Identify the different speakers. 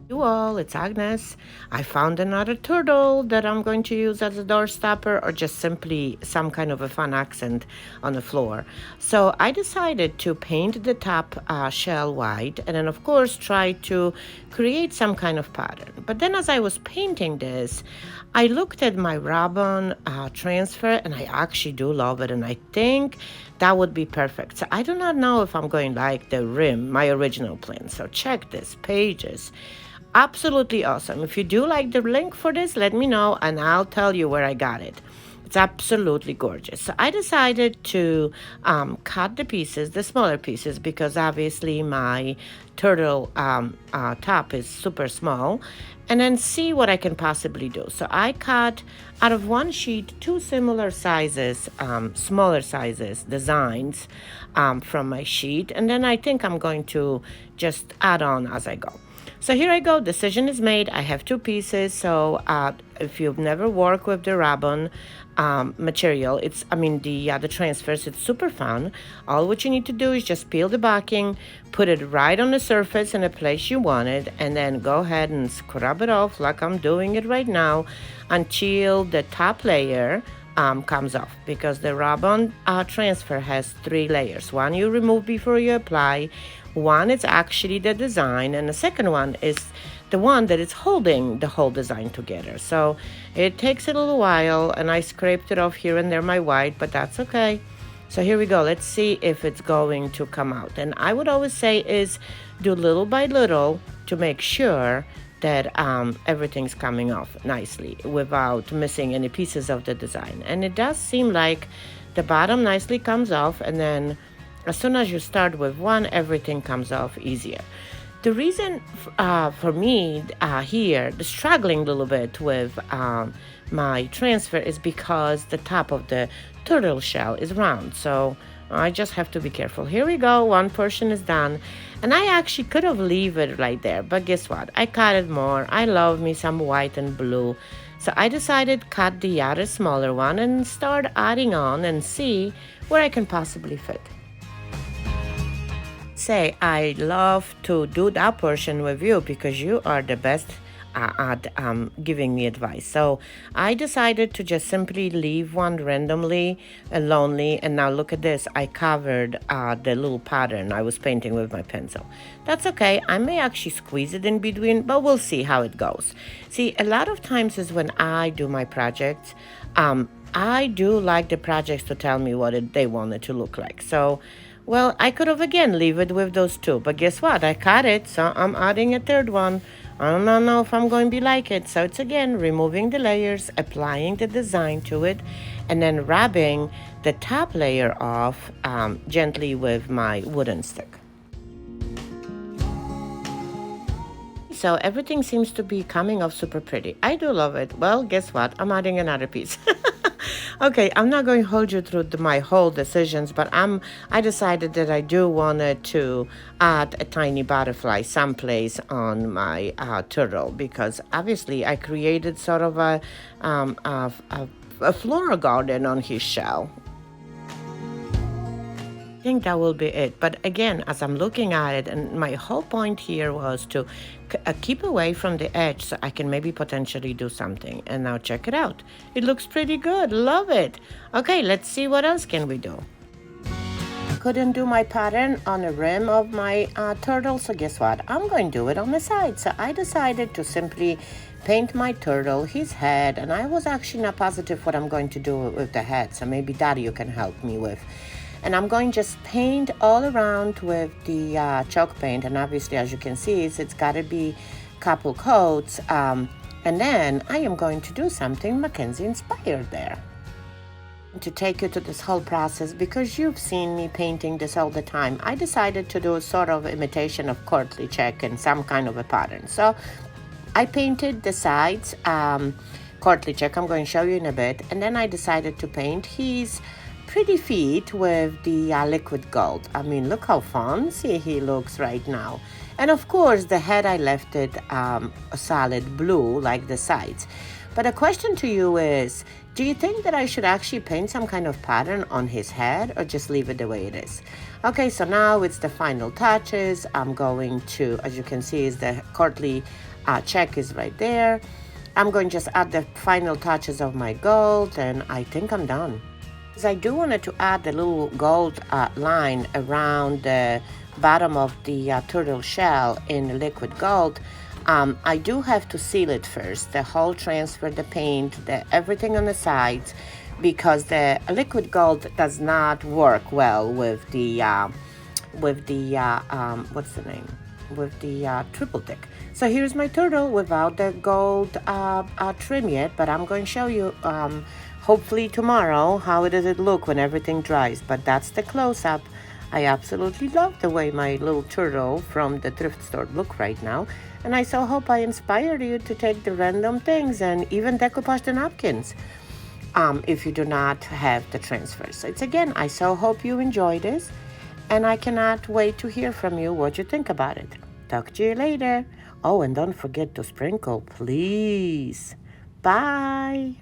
Speaker 1: You all, it's Agnes. I found another turtle that I'm going to use as a door stopper or just simply some kind of a fun accent on the floor. So I decided to paint the top shell white and then of course try to create some kind of pattern. But then as I was painting this, I looked at my ribbon transfer and I actually do love it and I think that would be perfect. So I do not know if I'm going like the rim, my original plan. So check this, pages. Absolutely awesome. If you do like the link for this, let me know and I'll tell you where I got it. It's absolutely gorgeous. So I decided to cut the pieces, the smaller pieces, because obviously my turtle top is super small, and then see what I can possibly do. So I cut out of one sheet two similar sizes, smaller sizes, designs from my sheet, and then I think I'm going to just add on as I go. So here I go, decision is made. I have two pieces. So if you've never worked with the ribbon material, the transfers, it's super fun. All what you need to do is just peel the backing, put it right on the surface in a place you want it, and then go ahead and scrub it off like I'm doing it right now until the top layer comes off, because the ribbon transfer has three layers. One you remove before you apply, one is actually the design, and the second one is the one that is holding the whole design together. So it takes a little while, and I scraped it off here and there my white, but that's okay. So here we go. Let's see if it's going to come out. And I would always say is do little by little to make sure that everything's coming off nicely without missing any pieces of the design. And it does seem like the bottom nicely comes off, and then as soon as you start with one, everything comes off easier. The reason for me here, the struggling a little bit with my transfer is because the top of the turtle shell is round. So I just have to be careful. Here we go. One portion is done. And I actually could have leave it right there. But guess what? I cut it more. I love me some white and blue. So I decided cut the other smaller one and start adding on and see where I can possibly fit. Say I love to do that portion with you because you are the best at giving me advice. So I decided to just simply leave one randomly lonely, and now look at this. I covered the little pattern I was painting with my pencil. That's okay. I may actually squeeze it in between, but we'll see how it goes. See, a lot of times is when I do my projects, I do like the projects to tell me what they want it to look like. So well, I could have again leave it with those two, but guess what? I cut it, so I'm adding a third one. I don't know if I'm going to be like it. So it's again removing the layers, applying the design to it, and then rubbing the top layer off gently with my wooden stick. So everything seems to be coming off super pretty. I do love it. Well, guess what? I'm adding another piece. Okay, I'm not going to hold you through my whole decisions, but I decided that I do wanted to add a tiny butterfly someplace on my turtle, because obviously I created sort of a floral garden on his shell. I think that will be it. But again, as I'm looking at it, and my whole point here was to keep away from the edge so I can maybe potentially do something. And now check it out. It looks pretty good. Love it. Okay, let's see what else can we do. Couldn't do my pattern on the rim of my turtle, so guess what? I'm going to do it on the side. So I decided to simply paint my turtle, his head, and I was actually not positive what I'm going to do with the head, so maybe that you can help me with. And I'm going to just paint all around with the chalk paint, and obviously as you can see it's got to be a couple coats, and then I am going to do something MacKenzie inspired there. To take you to this whole process, because you've seen me painting this all the time, I decided to do a sort of imitation of courtly check and some kind of a pattern. So I painted the sides courtly check, I'm going to show you in a bit, and then I decided to paint his pretty feet with the liquid gold. I mean, look how fancy he looks right now. And of course the head I left it a solid blue like the sides. But the question to you is, do you think that I should actually paint some kind of pattern on his head or just leave it the way it is? Okay, so now it's the final touches. I'm going to, as you can see, is the courtly check is right there. I'm going to just add the final touches of my gold, and I think I'm done. Because I do wanted to add the little gold line around the bottom of the turtle shell in liquid gold. I do have to seal it first, the whole transfer, the paint, everything on the sides, because the liquid gold does not work well with the what's the name? With the triple thick. So here's my turtle without the gold trim yet, but I'm going to show you hopefully tomorrow how does it look when everything dries. But that's the close-up. I absolutely love the way my little turtle from the thrift store look right now. And I so hope I inspired you to take the random things and even decoupage the napkins if you do not have the transfers. So it's again, I so hope you enjoy this. And I cannot wait to hear from you what you think about it. Talk to you later. Oh, and don't forget to sprinkle, please. Bye.